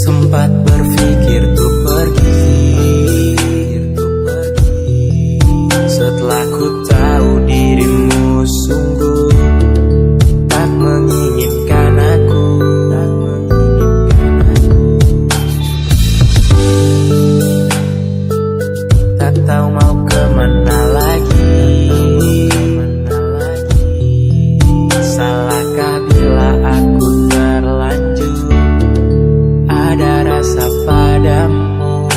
Sempat berpikir untuk pergi, setelah ku tahu dirimu sungguh tak menginginkan aku. Tak tahu mau kemana lagi. Salahkah bila aku terlanjur ada rasa padamu?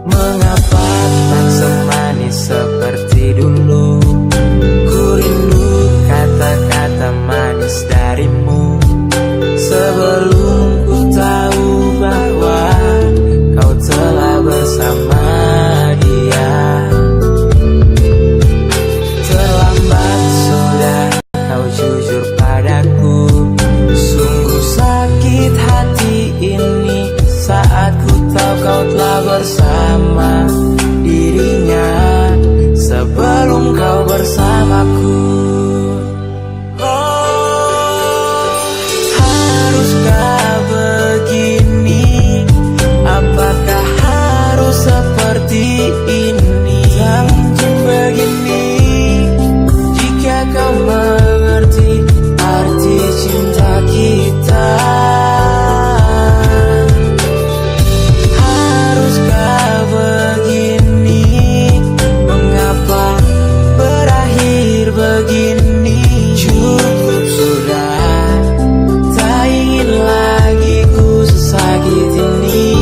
Mengapa tak semanis seperti dulu? Ku rindu kata-kata manis darimu. Sebelum ku tahu bahwa kau telah bersama dia. Terlambat sudah kau jujur padaku. Sungguh sakit hati ini saat ku tahu kau telah bersama dirinya sebelum kau bersamaku. Haruskah begini? Apakah harus seperti ini? Tak mungkin begini jika kau mengerti arti cinta kita. Haruskah begini? Mengapa berakhir begini? Cukup sudah, tak ingin lagi ku sesakit ini.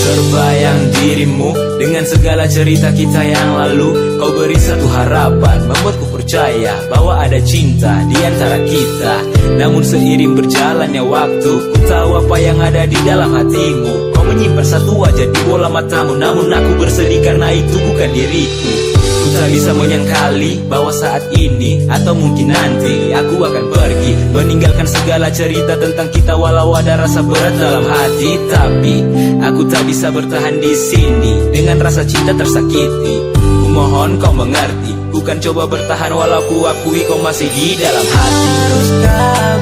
Terbayang dirimu dengan segala cerita kita yang lalu. Kau beri satu harapan, membuatku percaya bahwa ada cinta di antara kita. Namun seiring berjalannya waktu, ku tahu apa yang ada di dalam hatimu. Kau menyimpan satu wajah di bola matamu, namun aku bersedih karena itu bukan diriku. Ku tak bisa menyangkali bahwa saat ini atau mungkin nanti aku akan pergi, meninggalkan segala cerita tentang kita. Walau ada rasa berat dalam hati, tapi aku tak bisa bertahan di sini dengan rasa cinta tersakiti. Ku mohon kau mengerti, ku kan coba bertahan walau ku akui kau masih di dalam hati. Haruskah